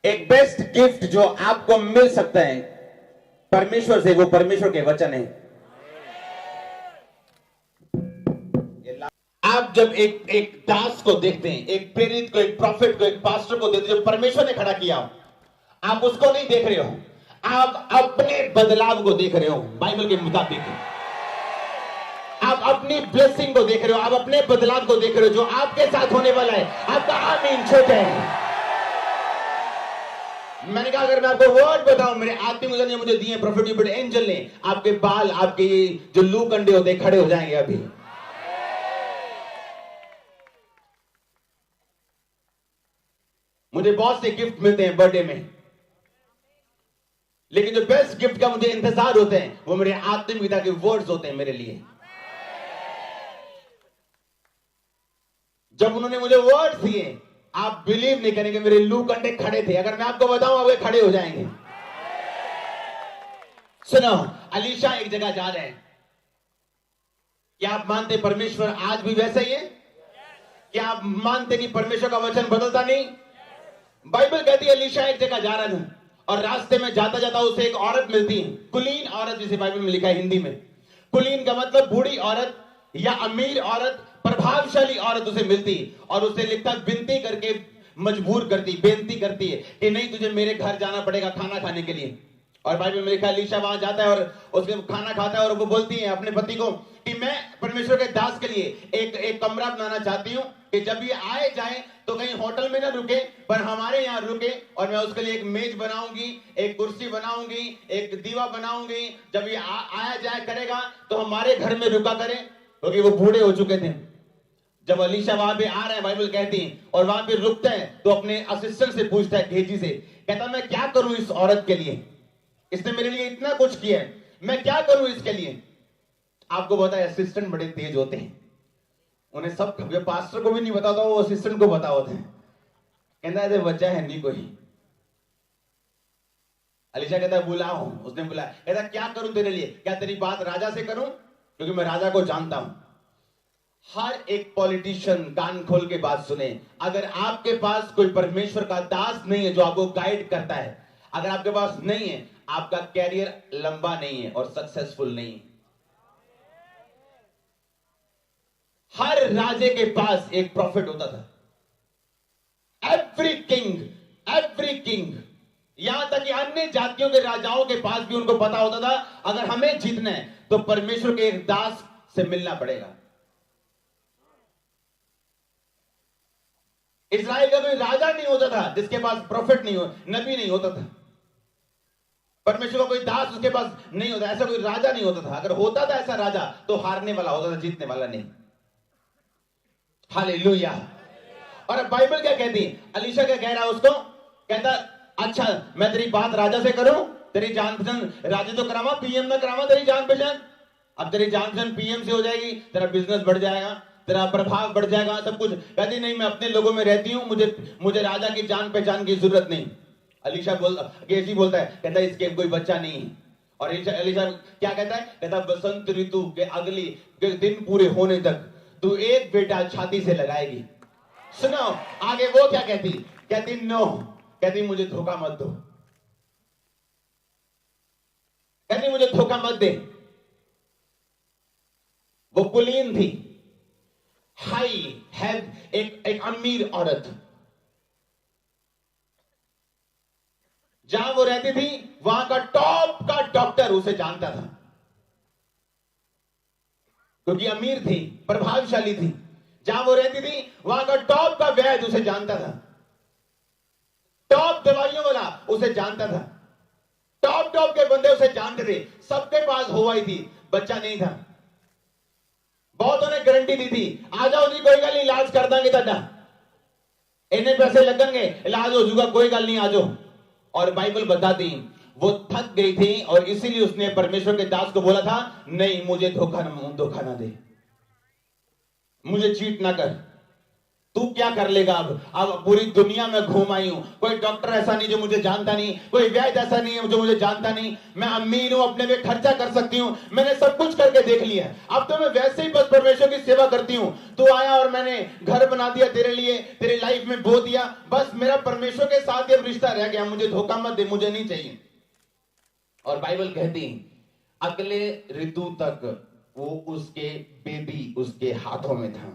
एक best gift जो आपको मिल सकता है परमेश्वर से, वो परमेश्वर के वचन है। आप जब एक दास को देखते हैं, एक प्रेरित को, एक प्रॉफिट को, एक पास्टर को देखते हैं जो परमेश्वर ने खड़ा किया, आप उसको नहीं देख रहे हो, आप अपने बदलाव को देख रहे हो। बाइबल के मुताबिक आप अपनी ब्लेसिंग को देख रहे हो, आप अपने बदलाव को देख रहे हो जो आपके साथ होने वाला है। आपका आमीन छोटा है। मैंने कहा अगर मैं आपको वर्ड बताऊं, मेरे आत्मिक ने मुझे दिए, प्रॉफिट एंजल ने, आपके बाल, आपके जो लू कंडे होते हैं खड़े हो जाएंगे अभी। मुझे बहुत से गिफ्ट मिलते हैं बर्थडे में, लेकिन जो बेस्ट गिफ्ट का मुझे इंतजार होते हैं वो मेरे आत्मिक पिता के वर्ड्स होते हैं मेरे लिए। जब उन्होंने मुझे वर्ड्स दिए, आप बिलीव नहीं करेंगे, मेरे लू कंडे खड़े थे। अगर मैं आपको बताऊं, वे खड़े हो जाएंगे। सुनो, अलीशा एक जगह जा रहे हैं। क्या आप मानते परमेश्वर आज भी वैसा ही है? क्या आप मानते कि परमेश्वर का वचन बदलता नहीं? बाइबल कहती है अलीशा एक जगह जा रहा था और रास्ते में जाता जाता उसे एक औरत मिलती है, कुलीन औरत, जिसे बाइबल में लिखा है हिंदी में। कुलीन का मतलब बूढ़ी औरत या अमीर औरत, प्रभावशाली औरत उसे मिलती और उसे लिखता, विनती करके मजबूर करती, बेनती करती है कि नहीं, तुझे मेरे घर जाना पड़ेगा खाना खाने के लिए। और बाइबल में लिखा अलीशा वहां जाता है और उसके खाना खाता है और वो बोलती है अपने पति को कि मैं परमेश्वर के दास के लिए एक कमरा बनाना चाहती हूँ कि जब ये आए जाए तो कहीं होटल में ना रुके, पर हमारे यहाँ रुके, और मैं उसके लिए एक मेज बनाऊंगी, एक कुर्सी बनाऊंगी, एक दीवा बनाऊंगी। जब ये आया जाए करेगा तो हमारे घर में रुका करे, क्योंकि वो बूढ़े हो चुके थे। जब अलीशा वहां पे आ रहे हैं, बाइबल कहती है, और वहां पे रुकते हैं तो अपने असिस्टेंट से पूछता है, भेजी से, कहता मैं क्या करूं इस औरत के लिए, इसने मेरे लिए इतना कुछ किया है, मैं क्या करूं इसके लिए। आपको पता है असिस्टेंट बड़े तेज होते हैं, उन्हें सब, पास्टर को भी नहीं बताता, वो असिस्टेंट को बता होते हैं। कहता है बच्चा है नहीं कोई। अलीशा कहता है बुलाओ, उसने बुलाया। कहता क्या करूं तेरे लिए, क्या तेरी बात राजा से करूं, क्योंकि मैं राजा को जानता हूं। हर एक पॉलिटिशियन कान खोल के बात सुने, अगर आपके पास कोई परमेश्वर का दास नहीं है जो आपको गाइड करता है, अगर आपके पास नहीं है, आपका कैरियर लंबा नहीं है और सक्सेसफुल नहीं है। हर राजे के पास एक प्रॉफिट होता था। एवरी किंग, यहां तक कि अन्य जातियों के राजाओं के पास भी उनको पता होता था, अगर हमें जीतना है तो परमेश्वर के एक दास से मिलना पड़ेगा। इस्राएल का कोई राजा नहीं होता था जिसके पास प्रॉफिट नहीं हो, नबी नहीं होता था। परमेश्वर का कोई दास उसके पास नहीं होता, ऐसा कोई राजा नहीं होता था। अगर होता था ऐसा राजा तो हारने वाला होता था, जीतने वाला नहीं। हालेलुया। और बाइबल क्या कहती, अलीशा क्या कह रहा है उसको, कहता अच्छा मैं तेरी बात राजा से करूं, तेरी जान पहचान राजा तो करावा, पीएम में करावा तेरी जान पहचान। अब तेरी जान पहचान पीएम से हो जाएगी, तेरा बिजनेस बढ़ जाएगा, तेरा प्रभाव बढ़ जाएगा, सब कुछ। कहती नहीं, मैं अपने लोगों में रहती हूं, मुझे राजा की जान पहचान की जरूरत नहीं। अलीशा बोलता है, कहता इसके कोई बच्चा नहीं है। और अलीशा क्या कहता है, कहता बसंत ऋतु के अगली दिन पूरे होने तक तू एक बेटा छाती से लगाएगी। सुनो आगे वो क्या कहती, कहती नो, कहती मुझे धोखा मत दो, कहती मुझे धोखा मत दे। वो कुलीन थी, हाई हैव, एक अमीर औरत। जहां वो रहती थी वहां का टॉप का डॉक्टर उसे जानता था, क्योंकि अमीर थी, प्रभावशाली थी। जहां वो रहती थी वहां का टॉप का वैद्य उसे जानता था, टॉप दवाइयों वाला उसे जानता था, टॉप के बंदे उसे जानते थे। सबके पास हुआ थी, बच्चा नहीं था। बहुतों ने गारंटी दी थी, आ जाओ जी, कोई गल नहीं, इलाज कर देंगे ताड़ा, इन्ने पैसे लगेंगे, इलाज हो जाएगा, कोई गल नहीं, आ जाओ। और बाइबल बताती वो थक गई थी और इसीलिए उसने परमेश्वर के दास को बोला था, नहीं मुझे धोखा ना दे, मुझे चीट ना कर, तू क्या कर लेगा? अब पूरी दुनिया में घूम आई हूं, कोई डॉक्टर ऐसा नहीं जो मुझे जानता नहीं, कोई वैद्य ऐसा नहीं है जो मुझे जानता नहीं, मैं अमीर हूं, अपने पे खर्चा कर सकती हूं, मैंने सब कुछ करके देख लिया है, अब तो मैं वैसे ही बस परमेश्वर की सेवा करती हूं। तू आया और मैंने घर बना दिया तेरे लिए, तेरी लाइफ में बो दिया, बस मेरा परमेश्वर के साथ अब रिश्ता रह गया, मुझे धोखा मत दे, मुझे नहीं चाहिए। और बाइबल कहती अगले ऋतु तक वो उसके बेबी उसके हाथों में था।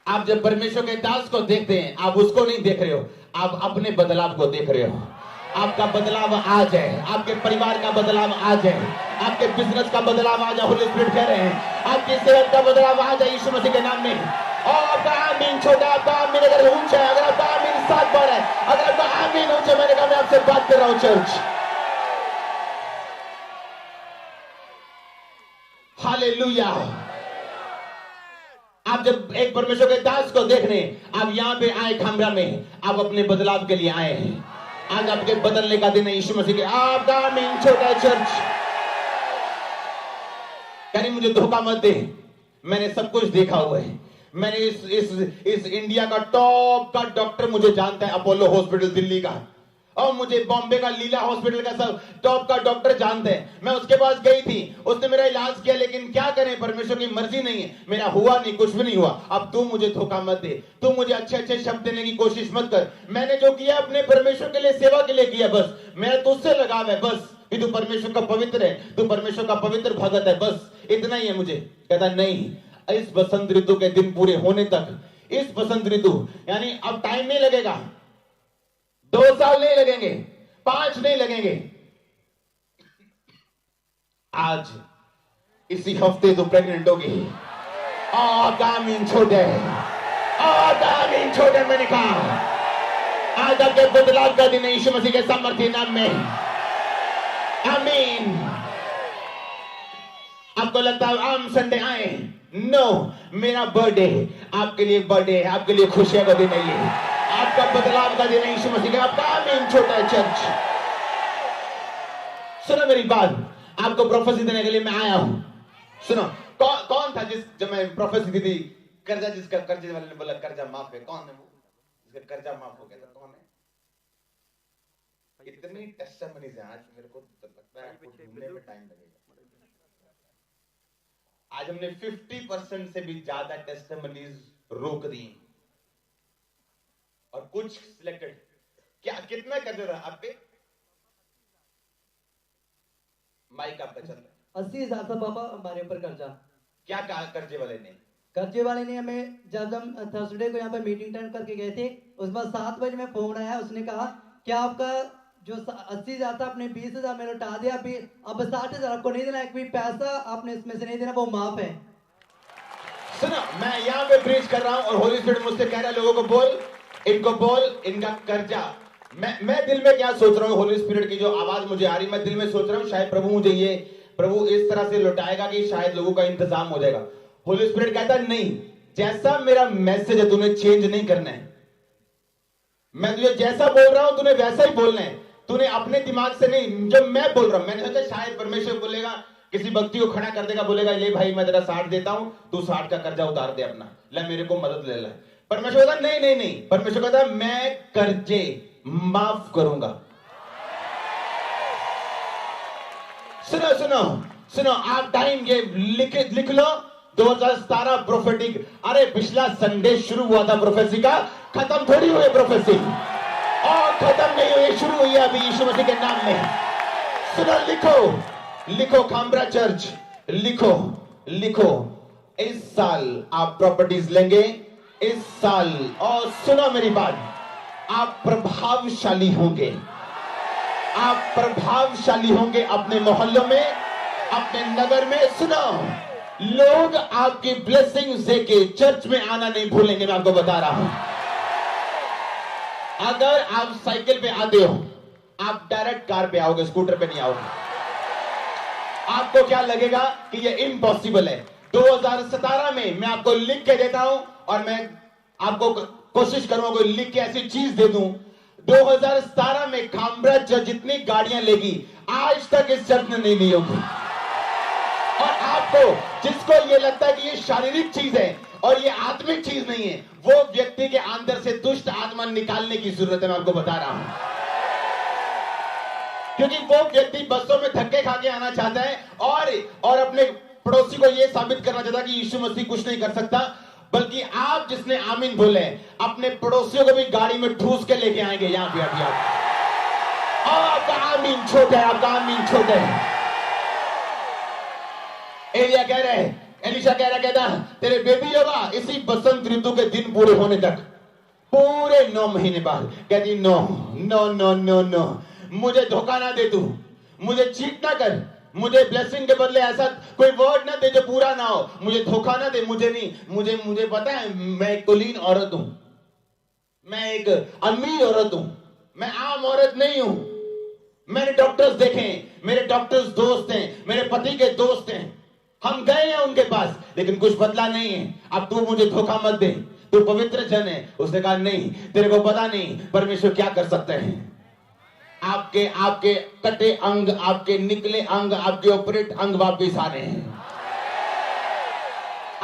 आप जब परमेश्वर के दास को देखते हैं, आप उसको नहीं देख रहे हो, आप अपने बदलाव को देख रहे हो। आपका बदलाव आ जाए, आपके परिवार का बदलाव आ जाए, आपके बिजनेस का बदलाव आ जाए। होली स्पिरिट कह रहे हैं आपकी सेहत का बदलाव आ जाए यीशु मसीह के नाम में। और आपका आमीन छोटा, आपका आमीन अगर ऊंचा है, अगर आपका आमीन 7 बार है, अगर आपका आमीन ऊंचा, मैंने कहा मैं आपसे बात कर रहा हूं चर्च। हालेलुया। आप जब एक परमेश्वर के दास को देखने आप यहां पे आए खामरा में, आप अपने बदलाव के लिए आए हैं। आज आपके बदलने का दिन है यीशु मसीह के। आपका आमीन छोटा चर्च। यानी मुझे धोखा मत दे, मैंने सब कुछ देखा हुआ है। मैंने इस इंडिया का टॉप का डॉक्टर मुझे जानता है, अपोलो हॉस्पिटल दिल्ली का, और मुझे बॉम्बे का लीला हॉस्पिटल का सब टॉप का डॉक्टर जानते हैं। मैं उसके पास गई थी, उसने मेरा इलाज किया, लेकिन क्या करें, परमेश्वर की मर्जी नहीं है, मेरा हुआ नहीं, कुछ भी नहीं हुआ। अब तू मुझे धोखा मत दे, तू मुझे अच्छे अच्छे शब्द देने की कोशिश मत कर। मैंने जो किया अपने परमेश्वर के लिए, सेवा के लिए किया, बस मेरा तुझसे लगाव है, बस कि तू परमेश्वर का पवित्र है, तू परमेश्वर का पवित्र भगत है, बस इतना ही है मुझे। कहता नहीं, इस बसंत ऋतु के दिन पूरे होने तक, इस बसंत ऋतु यानी अब टाइम नहीं लगेगा, 2 साल नहीं लगेंगे, 5 नहीं लगेंगे, आज इसी हफ्ते तो प्रेग्नेंट होगी। आमीन छोटे, आमीन छोटे। मैंने कहा आज आपके बदलाव का दिन है यीशु मसीह के सामर्थ्य नाम में। आमीन। आपको लगता है आम संडे आए? नो, मेरा बर्थडे आपके लिए बर्थडे है, आपके लिए खुशियां का दिन है ये, आपका बदलाव का दिन है यीशु मसीह का। आपका आमीन छोटा है चर्च। सुनो मेरी बात, आपको प्रोफेसी देने के लिए मैं आया हूं। सुनो, कौन था जब मैं प्रोफेसी दी थी, कर्जा, जिसका कर्जे वाले ने बोला कर्जा माफ है, कौन है वो जिसका कर्जा माफ हो गया था, कौन है? इतनी टेस्टिमनीज है आज, मेरे को लगता है आपको ढूंढने में टाइम लगेगा। आज हमने 50% से भी ज्यादा टेस्टिमनीज रोक दी और कुछ सिलेक्टेड। क्या कितना कर दे रहा आप पे? माइक आपका चल रहा है। 80,000 था पापा हमारे ऊपर कर्जा। क्या कहा कर्जे वाले ने? कर्जे वाले ने हमें, जब हम थर्सडे को यहाँ पे मीटिंग अटेंड करके गए थे, उसके बाद 7 बजे में फोन आया, उसने कहा क्या आपका जो 80,000 था आपने 20,000 में लौटा दिया, अभी अब 60,000 आपको नहीं देना, एक भी पैसा आपने इसमें से नहीं देना, वो माफ है। सुनो, मैं यहाँ पे प्रीच कर रहा हूँ और होली स्पिरिट मुझसे कह रहा है लोगों को बोल, इनको बोल, इनका कर्जा। मैं दिल में क्या सोच रहा हूँ, होली स्पिरिट की जो आवाज मुझे आ रही, मैं दिल में सोच रहा हूँ शायद प्रभु इस तरह से लौटाएगा कि शायद लोगों का इंतजाम हो जाएगा। होली स्पिरिट कहता है नहीं, जैसा मेरा मैसेज है तूने चेंज नहीं करना है। मैं तुझे जैसा बोल रहा हूं तूने वैसा ही बोलना है, तूने अपने दिमाग से नहीं। जब मैं बोल रहा हूं, मैंने सोचा शायद परमेश्वर बोलेगा, किसी व्यक्ति को खड़ा कर देगा, बोलेगा ले भाई मैं तेरा 60 देता हूं, तू 60 का कर्जा उतार दे अपना, ले मेरे को मदद ले ले। परमेश्वर कहता नहीं नहीं नहीं, परमेश्वर कहता मैं कर्जे माफ करूंगा। सुनो सुनो सुनो, आप टाइम ये लिख लो 2017 प्रोफेटिक। अरे पिछला संडे शुरू हुआ था प्रोफेसी का, खत्म थोड़ी हुई प्रोफेसी, और खत्म नहीं हुई, शुरू हुई अभी यीशु मसीह के नाम में। सुनो, लिखो खामरा चर्च, लिखो इस साल आप प्रॉपर्टीज लेंगे इस साल। और सुनो मेरी बात, आप प्रभावशाली होंगे, आप प्रभावशाली होंगे अपने मोहल्लों में, अपने नगर में। सुनो, लोग आपकी ब्लेसिंग देके चर्च में आना नहीं भूलेंगे। मैं आपको बता रहा हूं, अगर आप साइकिल पे आते हो, आप डायरेक्ट कार पे आओगे, स्कूटर पे नहीं आओगे। आपको क्या लगेगा कि ये इम्पॉसिबल है। 2017 में मैं आपको लिख के देता हूं, और मैं आपको कोशिश करूंगा कोई लिख के ऐसी चीज दे दूं। 2017 में खामरा चर्च जितनी गाड़ियां लेगी आज तक इस चर्च ने नहीं ली होगी। और आप जिसको ये लगता है कि ये शारीरिक चीज है और ये आत्मिक चीज नहीं है, वो व्यक्ति के अंदर से दुष्ट आत्मा निकालने की जरूरत है। मैं आपको बता रहा हूं, क्योंकि वो व्यक्ति बसों में धक्के खा के आना चाहता है और अपने पड़ोसी को ये साबित करना चाहता है कि यीशु मसीह कुछ नहीं कर सकता, बल्कि आप जिसने आमीन बोले अपने पड़ोसियों को भी गाड़ी में ठूस के लेके आएंगे यहां पे अभी आपका आमीन छोटा है, आपका आमीन छोटा है। एलिया कह रहे हैं, एलिशा कह रहा, कहता तेरे बेबी होगा इसी बसंत ऋतु के दिन पूरे होने तक, पूरे 9 महीने बाद। कहती no no no no no, मुझे धोखा ना दे, तू मुझे चीट ना कर, मुझे ब्लेसिंग के बदले ऐसा कोई वर्ड ना दे जो पूरा ना हो, मुझे धोखा ना दे। मुझे नहीं, मुझे पता है मैं एक कुलीन औरत हूं, मैं एक अमीर औरत हूं, मैं आम औरत नहीं हूं। मैंने डॉक्टर्स देखे, मेरे डॉक्टर्स दोस्त हैं, मेरे पति के दोस्त हैं, हम गए हैं उनके पास, लेकिन कुछ बदला नहीं है। अब तू मुझे धोखा मत दे, तू पवित्र जन है। उसने कहा नहीं, तेरे को पता नहीं परमेश्वर क्या कर सकते हैं। आपके कटे अंग, आपके निकले अंग, आपके ऑपरेट अंग वापिस आ रहे हैं,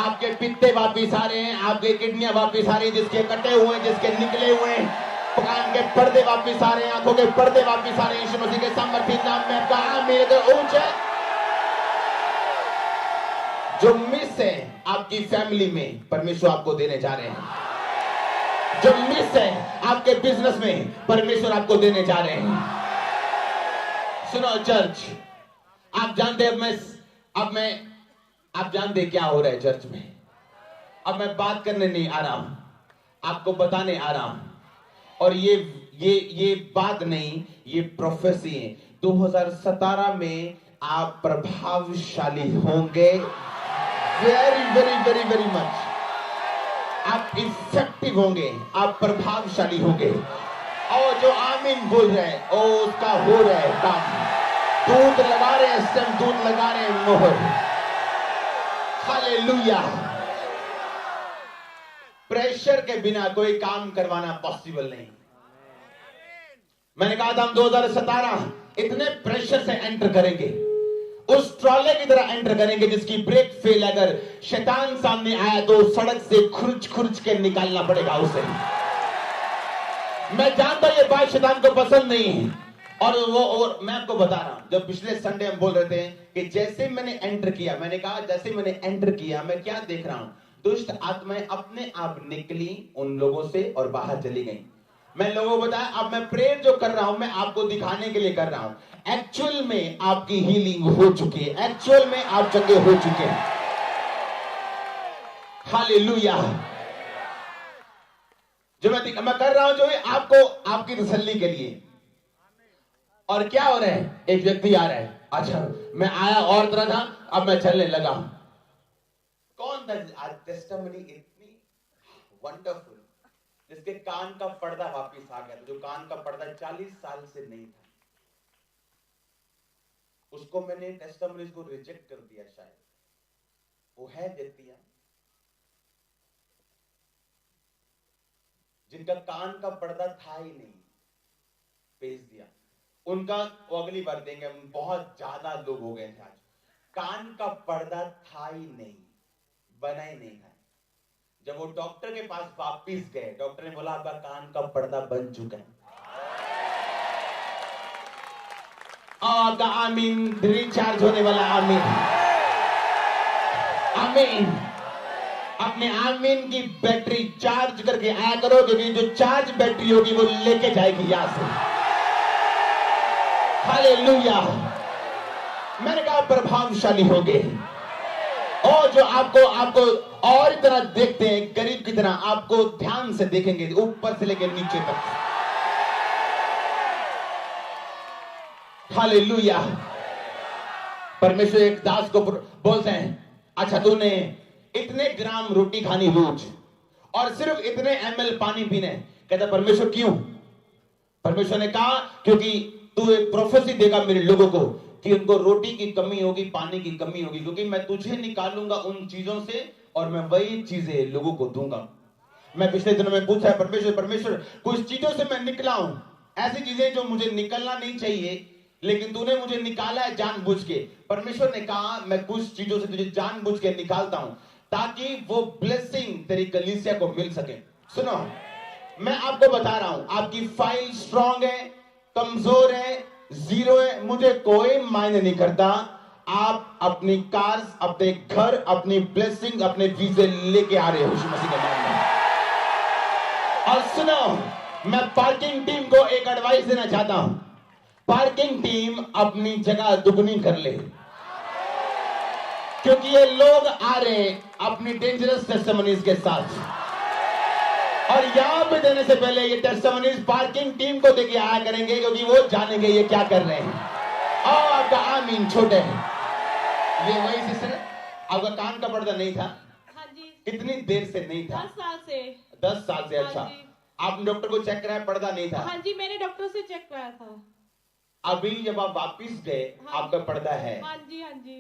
आपके पित्ते वापिस आ रहे हैं, आपके किडनियां वापिस आ रही हैं, जिसके कटे हुए, जिसके निकले हुए, कान के पर्दे वापिस आ रहे हैं, आंखों के पर्दे वापिस आ रहे हैं। यीशु मसीह के समर्पित नाम में आपका आमीन। ऊंचा जो मिस है आपकी फैमिली में, परमेश्वर आपको देने जा रहे हैं। जो मिस है आपके बिजनेस में, परमेश्वर आपको देने जा रहे हैं। सुनो चर्च, आप जानते हैं आप जानते क्या हो रहा है चर्च में। अब मैं बात करने नहीं आ रहा हूं, आपको बताने आ रहा हूं। और ये बात नहीं, ये प्रोफेसी है। 2017 में आप प्रभावशाली होंगे, very very very very much. आप इफेक्टिव होंगे, आप प्रभावशाली होंगे। और जो आमीन बोल रहे हैं, ओ उसका हो रहा है काम। दूध लगा रहे हैं, सब दूध लगा रहे हैं, मोहर। हालेलुया। प्रेशर के बिना कोई काम करवाना पॉसिबल नहीं। मैंने कहा था हम 2017 इतने प्रेशर से एंटर करेंगे, उस ट्रॉले की तरह एंटर करेंगे जिसकी ब्रेक फेल, अगर शैतान सामने आया तो सड़क से खुरच के निकालना पड़ेगा उसे। मैं जानता हूं ये बात शैतान को पसंद नहीं है। और मैं आपको बता रहा हूं, जब पिछले संडे हम बोल रहे थे कि जैसे मैंने एंटर किया, मैंने कहा जैसे मैंने एंटर किया, मैं क्या देख रहा हूं, दुष्ट आत्माएं अपने आप निकली उन लोगों से और बाहर चली गई। मैं लोगों को बताया, अब मैं प्रेयर जो कर रहा हूं, मैं आपको दिखाने के लिए कर रहा हूं। एक्चुअल में आपकी हीलिंग हो चुकी है, एक्चुअल में आप चंगे हो चुके हैं। हालेलुया। जो मैं कर रहा हूं, जो है आपको आपकी तसल्ली के लिए। और क्या हो रहा है, एक व्यक्ति आ रहा है, अच्छा मैं आया और तरह था, अब मैं चलने लगा। कौन था टेस्टिमनी इतनी वंडरफुल, जिसके कान का पर्दा वापस आ गया, जो कान का पर्दा 40 साल से नहीं था, उसको मैंने टेस्टिमनीज को रिजेक्ट कर दिया। शायद वो है व्यक्तियां जिनका कान का पर्दा था ही नहीं, भेज दिया उनका, वो अगली बार देंगे। बहुत ज्यादा लोग हो गए थे आज, कान का पर्दा था ही नहीं, बना ही नहीं है। जब वो डॉक्टर के पास वापिस गए, डॉक्टर ने बोला आपका कान का पर्दा बन चुका है। आपका आमीन रिचार्ज होने वाला। आमीन आमीन। अपने आमीन की बैटरी चार्ज करके आया करो, क्योंकि जो चार्ज बैटरी होगी वो लेके जाएगी यहां से। हालेलुया। मैंने कहा प्रभावशाली होंगे, और जो आपको और तरह देखते हैं, गरीब की तरह आपको ध्यान से देखेंगे, ऊपर से लेकर नीचे तक। हालेलुया। परमेश्वर एक दास को बोलते हैं, अच्छा तूने इतने ग्राम रोटी खानी रोज और सिर्फ इतने ml पानी पीने। कहता परमेश्वर क्यों? परमेश्वर ने कहा क्योंकि तू एक प्रोफेसी देगा मेरे लोगों को कि उनको रोटी की कमी होगी, पानी की कमी होगी, क्योंकि मैं तुझे निकालूंगा उन चीजों से और मैं वही चीजें लोगों को दूंगा। मैं पिछले दिनों में पूछा परमेश्वर कुछ चीजों से मैं निकला हूं, ऐसी चीजें जो मुझे निकलना नहीं चाहिए, लेकिन तूने मुझे निकाला है जानबूझ के। परमेश्वर ने कहा मैं कुछ चीजों से तुझे जानबूझ के निकालता हूं ताकि वो ब्लेसिंग तेरी कलीसिया को मिल सके। सुनो, मैं आपको बता रहा हूं, आपकी फाइल स्ट्रांग है, कमजोर है, जीरो है, मुझे कोई मायने नहीं करता। आप अपनी कार्स, अपने घर, अपनी ब्लेसिंग, अपने वीजे लेके आ रहे हो यीशु मसीह के नाम में। और सुनो, मैं पार्किंग टीम को एक एडवाइस देना चाहता हूं। पार्किंग टीम अपनी जगह दुगनी कर ले, क्योंकि ये लोग आ रहे अपनी डेंजरस टेस्टिमनीज के साथ। और यहां पे देने से पहले ये टेस्टिमनीज पार्किंग टीम को देके आया करेंगे, क्योंकि वो जानेंगे ये क्या कर रहे हैं। और आपका आमीन छोटे है। ये वही सिस्टर, आपका कान का पर्दा नहीं था? हाँ जी। कितनी देर से नहीं था? 10 साल से। 10 साल से। अच्छा, आपने डॉक्टर को चेक कराया, पर्दा नहीं था? हाँ जी, मैंने डॉक्टर से चेक कराया था। अभी जब आप वापिस गए, हाँ, आपका पर्दा है? हाँ जी, हाँ जी।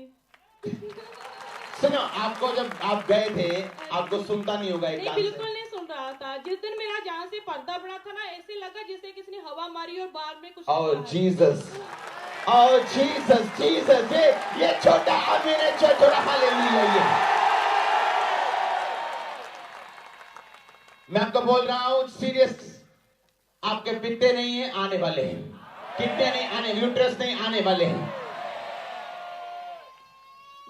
सुनो, आपको जब आप गए थे, आपको सुनता नहीं होगा एक नहीं, कान से? बिल्कुल नहीं सुन रहा था। जिस दिन मेरा जहाँ से पर्दा बना था ना, ऐसे लगा जैसे किसी ने हवा मारी और बाहर में कुछ। ओह जीसस, ओह जीसस, जीसस। ये छोटा आमीन है, छोटा हालेलुया। ये मैं आपको बोल रहा हूं सीरियस, आपके पित्ते नहीं है, आने वाले हैं। कितने नहीं आने, यूट्रस नहीं आने वाले हैं।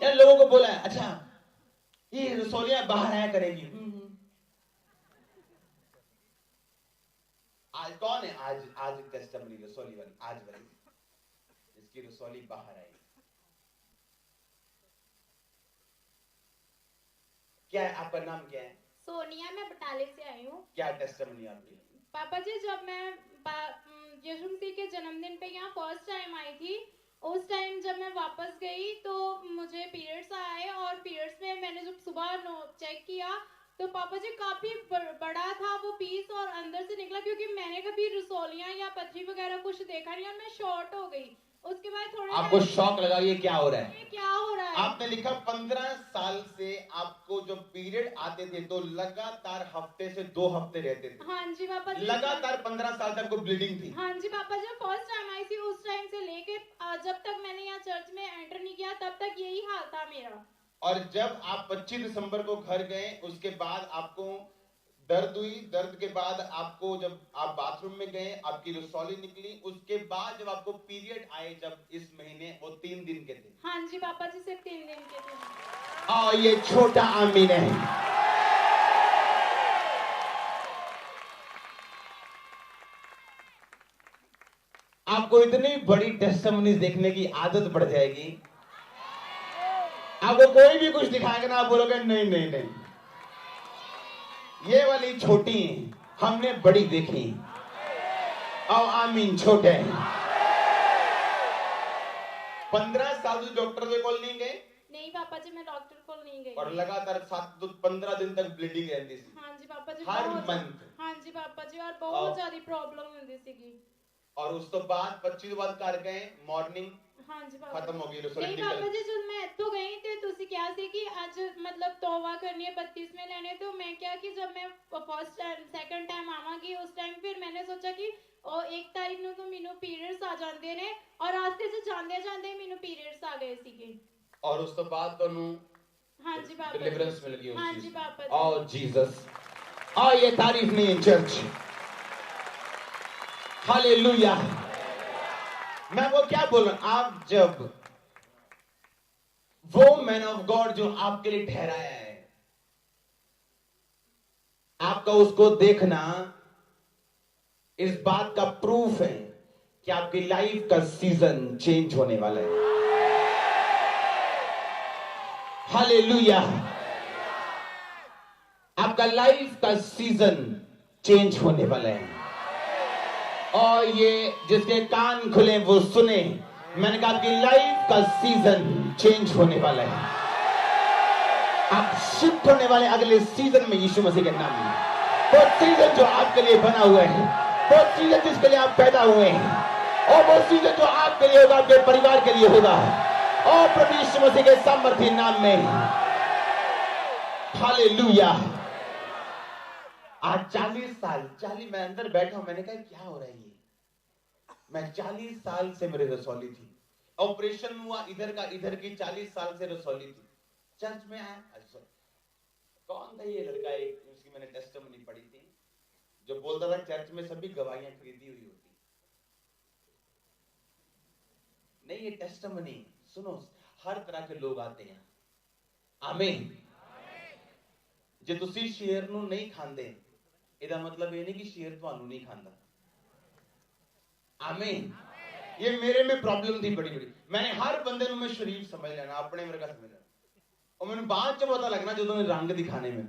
यार लोगों को बोला है, अच्छा ये रसोलियां बाहर आया करेगी। आज कौन है? आज टेस्टिमनी रसोली वाली, आज वाली, इसकी रसोली बाहर आई। क्या है आपका नाम? क्या है? सोनिया, मैं बटाले से आई हूँ। क्या टेस्टिमनी आपकी? पापा जी, जब मैं यीशु मसीह के जन्मदिन पे यहाँ फर्स्ट टाइम आई थी, उस टाइम जब मैं वापस गई तो मुझे पीरियड्स आए, और पीरियड्स में मैंने जब सुबह चेक किया तो पापा जी काफी बड़ा था वो पीस, और अंदर से निकला, क्योंकि मैंने कभी रसोलियां या पथरी वगैरह कुछ देखा नहीं, और मैं शॉर्ट हो गई। उसके बाद थोड़ा आपको शॉक लगा, ये क्या हो रहा है? ये क्या हो रहा है? आपने लिखा 15 साल से आपको जब पीरियड आते थे तो लगातार हफ्ते से 2 हफ्ते रहते थे। हाँ जी पापा जी। लगातार 15 साल तक को ब्लीडिंग थी। हाँ जी पापा जी, फर्स्ट टाइम आई थी उस टाइम से लेके जब तक मैंने यहाँ चर्च में एंटर नहीं किया तब तक यही हाल था मेरा। और जब आप 25 दिसंबर को घर गए, उसके बाद आपको दर्द हुई। दर्द के बाद आपको, जब आप बाथरूम में गए, आपकी रसौली निकली। उसके बाद जब आपको पीरियड आए, जब इस महीने, वो 3 दिन के थे। हाँ जी पापा जी, सिर्फ 3 दिन के थे। और ये छोटा आमीन है। आपको इतनी बड़ी टेस्टिमनीज देखने की आदत पड़ जाएगी, आपको कोई भी कुछ दिखाएगा ना, आप बोलोगे नहीं नहीं नहीं, ये वाली छोटी है, हमने बड़ी देखी। और आमीन छोटे हैं। 15 साल से डॉक्टर के कॉल नहीं गए? नहीं पापा जी, मैं डॉक्टर को नहीं गई। और लगातार 15 दिन तक ब्लीडिंग रहती थी? हाँ जी पापा जी, हर बहुत। मंथ? हाँ जी पापा जी, और बहुत ज्यादा प्रॉब्लम होती थी। और उस तो बाद 25 बाद कर गए, मॉर्निंग हाँ जी पापा, खत्म हो गई नहीं पापा जी, जब मैं तो गई थी तो उसी क्या सी कि आज मतलब तौबा करनी है 32 में लेने, तो मैं क्या कि जब मैं फर्स्ट टाइम सेकंड टाइम आवांगी उस टाइम फिर मैंने सोचा कि 1 तारीख ਨੂੰ तो मेनू पीरियड्स आ जाते ने, और रास्ते से जांदे जांदे मेनू पीरियड्स आ गए सीगे। और उस तो बाद ਤੁਹਾਨੂੰ हाँ जी पापा, डिलीवरेंस मिल गई। हाँ जी पापा जी। ओह जीसस, और ये तारीफ नहीं है चर्च। हालेलुया। मैं वो क्या बोल रहा हूं, आप जब वो मैन ऑफ गॉड जो आपके लिए ठहराया है, आपका उसको देखना इस बात का प्रूफ है कि आपकी लाइफ का सीजन चेंज होने वाला है। हालेलुया। आपका लाइफ का सीजन चेंज होने वाला है। और ये जिसके कान खुले वो सुने, मैंने कहा आपकी लाइफ का सीजन चेंज होने वाला है। आप शिफ्ट होने वाले अगले सीजन में यीशु मसीह के नाम में। वो सीजन जो आपके लिए बना हुआ है, वो सीजन जिसके लिए आप पैदा हुए हैं, और वो सीजन जो आपके लिए होगा, आपके परिवार के लिए होगा, और प्रभु यीशु मसीह के सामर्थ्य नाम में। हालेलुया। आज 40 साल, 40 मैं अंदर बैठा हूं, मैंने कहा क्या हो रहा है ये? मैं 40 साल से मेरी रसौली थी, ऑपरेशन हुआ इधर का इधर की, 40 साल से रसौली थी। चर्च में आया, कौन था ये लड़का, एक उसकी मैंने टेस्टिमनी पढ़ी थी, जो बोलता था चर्च में सभी गवाहियां खरीदी हुई होती। नहीं, ये टेस्टिमनी सुनो, हर तरह के लोग आते हैं। आमीन। जे तुसी शेर नू नहीं खांदे, ਇਹਦਾ मतलब ये नहीं कि शेर ਤੁਹਾਨੂੰ नहीं खांदा। आमीन। ये मेरे में प्रॉब्लम थी बड़ी बड़ी, मैंने हर बंदे ਨੂੰ मैं शरीफ समझ लेना, अपने वर्गा समझ लेना, और मैंने बाद च पता लगना ਜਦੋਂ मैं रंग दिखाने में,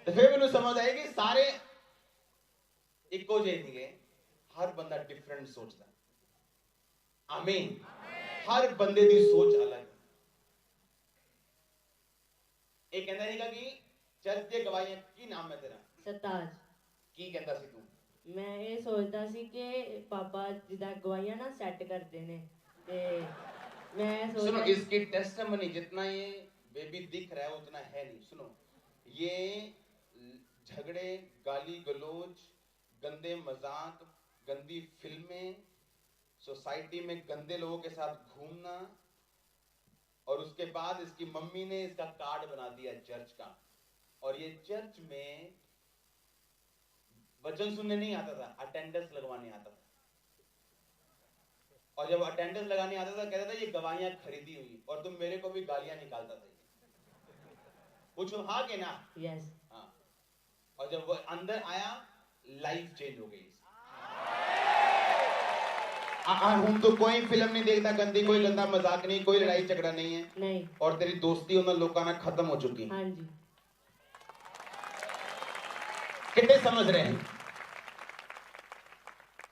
तो फिर मैंने समझ आया कि सारे ਇੱਕੋ ਜਿਹੇ नहीं गए, हर बंदा डिफरेंट सोचता। आमीन। हर बंदे की सोच अलग। ਇਹ ਕਹਿੰਦਾ ਸੀਗਾ ਕਿ ਚਰਚ ਦੀਆਂ ਗਵਾਹੀਆਂ, ਕੀ ਨਾਮ ਹੈ ਤੇਰਾ? ਸਰਤਾਜ। ਕੀ ਕਹਿੰਦਾ ਸੀ ਤੂੰ? ਮੈਂ ਇਹ ਸੋਚਦਾ ਸੀ ਕਿ ਪਾਪਾ ਜਿੱਦਾਂ ਗਵਾਹੀਆਂ ਨਾ ਸੈੱਟ ਕਰਦੇ ਨੇ, ਤੇ मैं सुनो, सोचता इसकी टेस्टिमनी जितना ये बेबी दिख रहा है उतना है नहीं। सुनो, ये झगड़े, गाली गलोच, गंदे मजाक, गंदी फिल्में, सोसाइटी में गंदे लोगों के साथ घूमना, और उसके बाद इसकी मम्मी ने इसका कार्ड बना दिया चर्च का, और ये चर्च में वचन सुनने नहीं आता था, अटेंडेंस लगवाने आता था, और जब अटेंडेंस लगाने आता था कहता था ये गवाहियां खरीदी हुई, और तुम मेरे को भी गालियां निकालता था। पूछो हाँ के ना? यस। हाँ। और जब वो अंदर आया, लाइफ चेंज हो गई। हम तो कोई फिल्म नहीं देखता गंदी, कोई गंदा मजाक नहीं, कोई लड़ाई झगड़ा नहीं है, नहीं। और तेरी दोस्ती उन लोगों ना खत्म हो चुकी। हाँ जी। कितने समझ रहे हैं?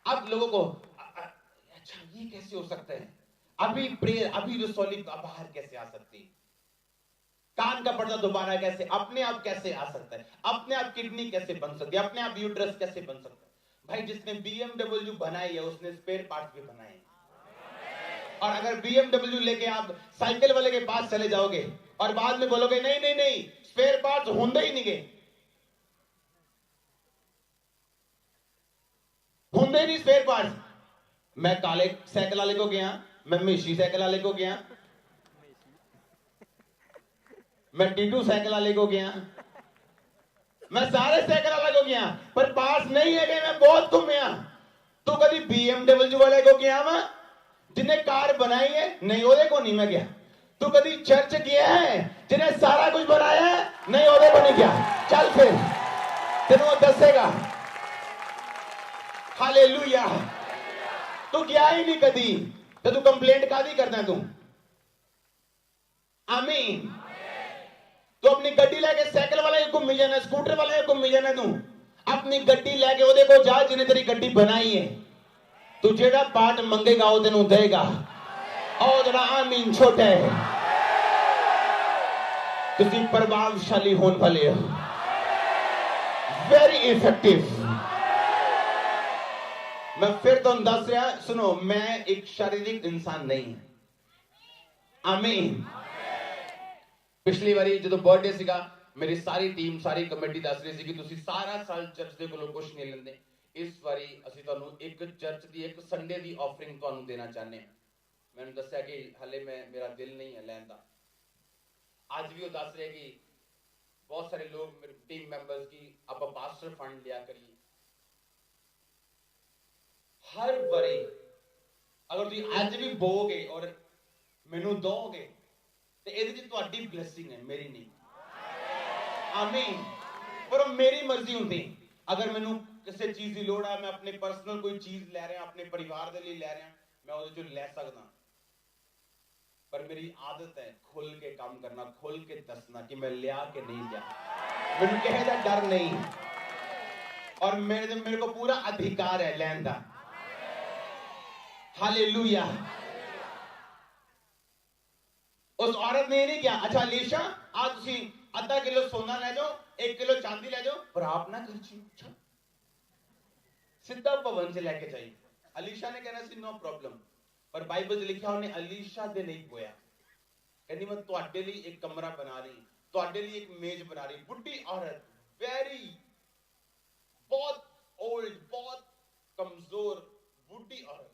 अब लोगों को अच्छा ये कैसे हो सकता है, अभी प्रेयर, अभी रसौली बाहर कैसे आ सकती, कान का पर्दा दोबारा कैसे अपने आप कैसे आ सकता है, अपने आप किडनी कैसे बन सकती है, अपने आप यूट्रस कैसे बन सकता है? भाई जिसने BMW बनाई है उसने स्पेयर पार्ट्स भी बनाए हैं। और अगर BMW लेके आप साइकिल वाले के पास चले जाओगे और बाद में बोलोगे नहीं नहीं नहीं स्पेयर पार्ट्स होंगे ही नहीं गए, होंगे नहीं स्पेयर पार्ट्स। मैं काले साइकिल वाले को गया, मैं मेशी साइकिल वाले को गया, मैं टीटू साइकिल वाले को गया, मैं सारे साइकिल वाले को गया, पर पास नहीं है कि मैं बहुत घूमया। तो कभी BMW वाले को गया मैं, जिन्हें कार बनाई है, नहीं ओदे को नहीं मैं गया। तू कभी चर्च किया है जिन्हें सारा कुछ बनाया है, नहीं ओदे को नहीं गया। चल फिर तेरे वो दसेगा। हालेलुया। तू गया ही नहीं कदी, तो तू कंप्लेंट कादी करता है तू? आमीन। तू अपनी गड्डी लेके साइकिल वाले को घूमी जाना, स्कूटर वाले को घूमी जाना, तू अपनी गड्डी लेके ओदे को जा जिन्हें तेरी गड्डी बनाई है। तू जेड़ा पार्ट मंगेगा वो तेनू देगा। और जरा आमीन छोटा है। तुसी प्रभावशाली होने वाले हो, वेरी इफेक्टिव। मैं फिर तो दस रहा, सुनो, मैं एक शारीरिक इंसान नहीं। आमीन। पिछली बारी जो बर्थडे सीगा, मेरी सारी टीम सारी कमेटी दस रही सी कि तुसी सारा साल चर्च दे कोलों कुछ नहीं लेंदे, इस बारी ਅਸੀਂ ਤੁਹਾਨੂੰ ਇੱਕ ਚਰਚ ਦੀ ਇੱਕ ਸੰਡੇ ਦੀ ਆਫਰਿੰਗ ਤੁਹਾਨੂੰ ਦੇਣਾ ਚਾਹੁੰਦੇ ਹਾਂ। मैंने दस्या कि हले मैं मेरा दिल नहीं है लैन का। आज भी वो दस रहे कि बहुत सारे लोग मेरे टीम मेंबर्स की आप पास्टर फंड लिया करिए। हर बारी अगर तुम आज भी बोगे और मैनू दोगे तो ये तुम्हारी ब्लेसिंग है, मेरी नहीं। आमीन। पर मेरी मर्जी होती, अगर मैनू किसी चीज की लोड़ है, मैं अपने पर्सनल कोई चीज ले रहा, अपने परिवार के लिए ले रहा, मैं वो ले सकता, पर मेरी आदत है खुल के काम करना, खुल के दसना कि मैं लिया के नहीं लिया। मैंने कहे दा डर नहीं, और मेरे को पूरा अधिकार है लैन का। हालेलुया। उस औरत ने नहीं किया, अच्छा अलीशा आज तुसी आधा किलो सोना ले जाओ, 1 किलो चांदी ले जाओ, पर आप ना खर्ची, सीधा भवन से लेके जाइए। अलीशा ने कहना सी नो प्रॉब्लम, पर बाइबल लिखा उन्हें अलीशा दे नहीं पोया। कहनी मैं तुहाडे लिए एक कमरा बना रही, तुहाडे लिए एक मेज बना रही। बुढ़ी औरत, वेरी बहुत ओल्ड, बहुत कमजोर बुढ़ी औरत,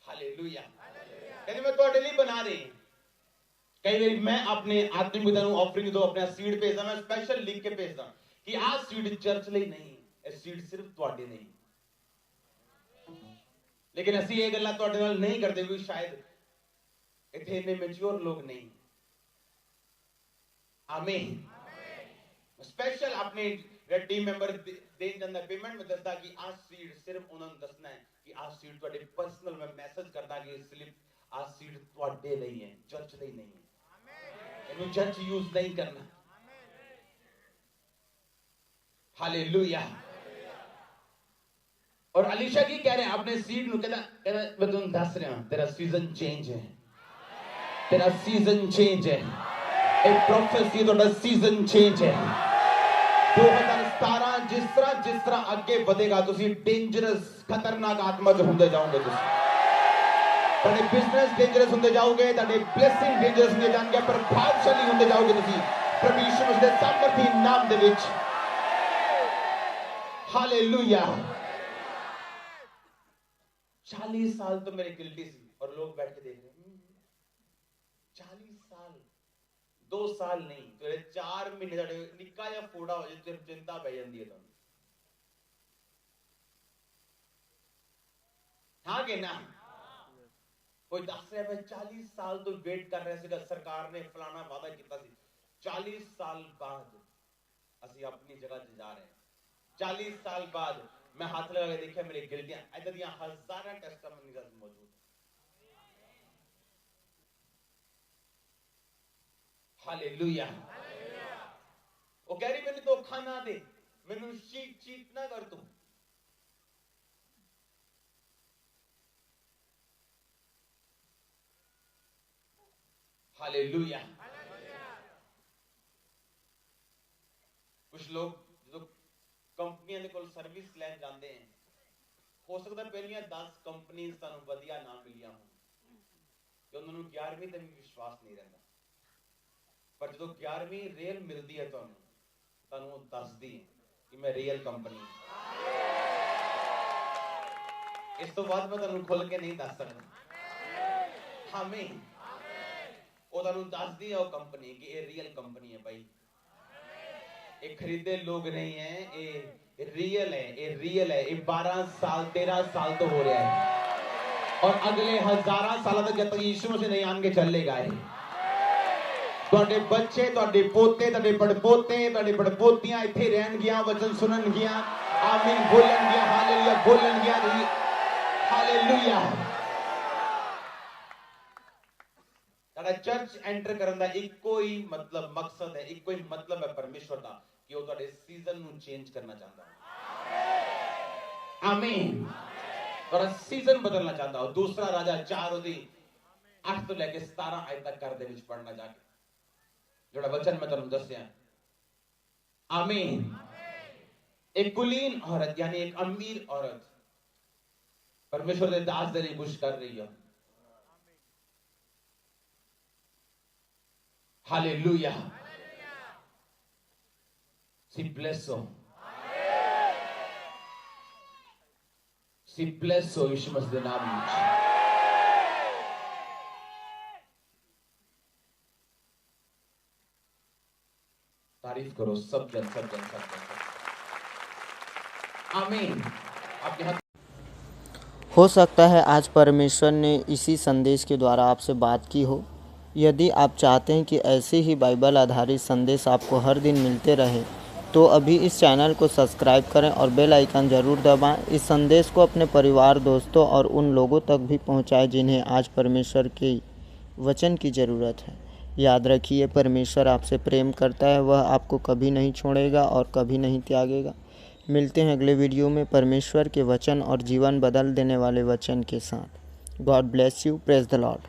हालेलुया। कहते मैं ਤੁਹਾਡੇ ਲਈ ਬਣਾ ਰਹੀ। कई बार मैं अपने आत्मिक पिता ਨੂੰ ਆਫਰਿੰਗ ਦੋ अपना सीड भेजदा, मैं स्पेशल लिख के भेजदा कि आ सीड चर्च ਲਈ नहीं, ਇਹ सीड सिर्फ ਤੁਹਾਡੇ ਲਈ। लेकिन ਅਸੀਂ ਇਹ ਗੱਲਾਂ ਤੁਹਾਡੇ ਨਾਲ ਨਹੀਂ ਕਰਦੇ ਵੀ ਸ਼ਾयद ਇੱਥੇ ਇੰਨੇ ਮੈਚੁਰ ਲੋਕ ਨਹੀਂ। आमीन। स्पेशल अपने टीम मेंबर देन ਜਾਂਦਾ पेमेंट में दसदा कि आ सीड सिर्फ ਉਹਨਾਂ ਨੂੰ ਦੱਸਣਾ ਹੈ कि आ सीड ਤੁਹਾਡੇ पर्सनल में मैसेज करदा कि स्लिप आ सीड ਤੁਹਾਡੇ ਲਈ ਹੈ, ਚਰਚ ਲਈ ਨਹੀਂ ਹੈ। आमीन। ਇਹਨੂੰ ਚਰਚ ਯੂਜ਼ ਨਹੀਂ ਕਰਨਾ। हालेलुया। और अलीशा की कह रहे हैं अपने सीड ਨੂੰ कहता मैं ਤੁਹਾਨੂੰ ਦੱਸ ਰਿਹਾ तेरा सीजन चेंज है, तेरा सीजन चेंज है। एक प्रोफेसी ਤੁਹਾਡਾ सीजन चेंज है। 2017 जिस तरह ਅੱਗੇ ਵਧੇਗਾ ਤੁਸੀਂ ਡੇਂਜਰਸ ਖਤਰਨਾਕ ਆਤਮਾ ਚ ਹੁੰਦੇ ਜਾਓਗੇ। ਤੁਸੀਂ ਤੁਹਾਡੇ ਬਿਜ਼ਨਸ ਡੇਂਜਰਸ ਹੁੰਦੇ ਜਾਓਗੇ, ਤੁਹਾਡੇ ਬਲੇਸਿੰਗ ਡੇਂਜਰਸ ਹੁੰਦੇ ਜਾਣਗੇ, ਪ੍ਰਭਾਵਸ਼ਾਲੀ ਹੁੰਦੇ ਜਾਓਗੇ ਤੁਸੀਂ ਪ੍ਰਭੂ ਯਿਸੂ ਮਸੀਹ ਦੇ ਸਾਮਰਥੀ ਨਾਮ ਦੇ ਵਿੱਚ। हालेलुया। 40 साल तो मेरे गिल्टी सी और लोग बैठ के देख रहे 40 साल 2 साल नहीं तेरे 4 महीने ਤੁਹਾਡੇ ਨਿੱਕਾ ਜਿਹਾ ਫੋੜਾ ਹੋ ਜੇ ਤੇ ਚਿੰਤਾ ਪੈ ਜਾਂਦੀ ਹੈ ਤੁਹਾਨੂੰ। ਹਾਂ ਕਿ ਨਾ? ਕੋਈ ਦੱਸ ਰਿਹਾ ਹੈ 40 ਸਾਲ ਤੋਂ ਵੇਟ ਕਰ ਰਿਹਾ ਸੀਗਾ, ਸਰਕਾਰ ਨੇ ਫਲਾਣਾ ਵਾਅਦਾ ਕੀਤਾ ਸੀ, 40 ਸਾਲ ਬਾਅਦ ਅਸੀਂ ਆਪਣੀ ਜਗ੍ਹਾ ਤੇ ਜਾ ਰਹੇ ਹਾਂ। 40 साल बाद मैं हाथ लगा के देखा मेरी गिल्टियां इधर दियां हजारों टेस्टामनीज मौजूद। हालेलुया। वो कह रही मैंने धोखा ना दे, मैंने चीट ना कर तू। हालेलुया। कुछ लोग कंपनियां ਦੇ ਕੋਲ ਸਰਵਿਸ ਲੈਣ ਜਾਂਦੇ हैं, ਹੋ ਸਕਦਾ ਪਹਿਲੀਆਂ 10 ਕੰਪਨੀਆਂ ਤੁਹਾਨੂੰ ਵਧੀਆ ਨਾ ਮਿਲੀਆਂ ਹੋਣ ਤੇ ਉਹਨਾਂ ਨੂੰ 11ਵੀਂ ਤੇ ਵੀ ਵਿਸ਼ਵਾਸ ਨਹੀਂ ਰਹਿੰਦਾ, ਪਰ ਜਦੋਂ 11ਵੀਂ ਰੀਅਲ ਮਿਲਦੀ ਹੈ ਤੁਹਾਨੂੰ ਉਹ ਦੱਸਦੀ ਹੈ ਕਿ ਮੈਂ ਰੀਅਲ ਕੰਪਨੀ ਇਸ ਤੋਂ ਬਾਅਦ ਮੈਂ ਤੁਹਾਨੂੰ ਖੁੱਲ ਕੇ ਨਹੀਂ ਦੱਸ ਸਕਦਾ। ਆਮੀਨ। ਉਹ ਤੁਹਾਨੂੰ ਦੱਸਦੀ ਹੈ ਉਹ ਕੰਪਨੀ ਕਿ ਇਹ ਰੀਅਲ ਕੰਪਨੀ ਹੈ ਭਾਈ, ये खरीदे लोग नहीं है, ये रियल है, ये रियल है। ये 12 साल 13 साल तो हो रहा है और अगले हजारों सालों तक जब तक यीशु मसीह नहीं आन के चलेगा ਤੁਹਾਡੇ ਬੱਚੇ, ਤੁਹਾਡੇ ਪੋਤੇ, ਤੁਹਾਡੇ ਪੜਪੋਤੇ, ਤੁਹਾਡੇ ਪੜਪੋਤੀਆਂ ਇੱਥੇ ਰਹਿਣਗੀਆਂ, ਵਚਨ ਸੁਣਨਗੀਆਂ, ਆਮੀਨ ਬੋਲਣਗੀਆਂ, ਹਾਲੇਲੂਇਆ ਬੋਲਣਗੀਆਂ। ਹਾਲੇਲੂਇਆ। ਤੁਹਾਡਾ ਚਰਚ ਐਂਟਰ ਕਰਨ ਦਾ ਇੱਕੋ ਹੀ ਮਕਸਦ ਹੈ, ਇੱਕੋ ਹੀ ਮਤਲਬ ਹੈ ਪਰਮੇਸ਼ਵਰ ਦਾ ਕਿ ਉਹ ਤੁਹਾਡੇ ਸੀਜ਼ਨ ਨੂੰ ਚੇਂਜ ਕਰਨਾ ਚਾਹੁੰਦਾ ਹੈ। ਆਮੀਨ। ਤੁਹਾਡਾ ਸੀਜ਼ਨ ਬਦਲਣਾ ਚਾਹੁੰਦਾ ਉਹ। ਦੂਸਰਾ ਰਾਜਾ 4 ਉਹਦੀ 8 ਤੋਂ ਲੈ ਕੇ 17 ਆਇਤ ਤੱਕ ਘਰ ਦੇ ਵਿੱਚ ਪੜਨਾ ਜਾ ਕੇ ਜਿਹੜਾ ਵਚਨ ਮੈਂ ਤੁਹਾਨੂੰ ਦੱਸਿਆ। आमीन। एक कुलीन औरत यानी एक अमीर औरत परमेश्वर के दास दे कुछ कर रही है। हालेलुया। सी ब्लेसो, सी ब्लेसो यीशु मसीह के नाम में। तारीफ करो सब जन, सब जन, सब जन। आमीन। आप यहाँ हो सकता है आज परमेश्वर ने इसी संदेश के द्वारा आपसे बात की हो। यदि आप चाहते हैं कि ऐसे ही बाइबल आधारित संदेश आपको हर दिन मिलते रहे तो अभी इस चैनल को सब्सक्राइब करें और बेल आइकन ज़रूर दबाएं। इस संदेश को अपने परिवार, दोस्तों और उन लोगों तक भी पहुंचाएं जिन्हें आज परमेश्वर के वचन की ज़रूरत है। याद रखिए, परमेश्वर आपसे प्रेम करता है, वह आपको कभी नहीं छोड़ेगा और कभी नहीं त्यागेगा। मिलते हैं अगले वीडियो में परमेश्वर के वचन और जीवन बदल देने वाले वचन के साथ। God bless you. Praise the Lord.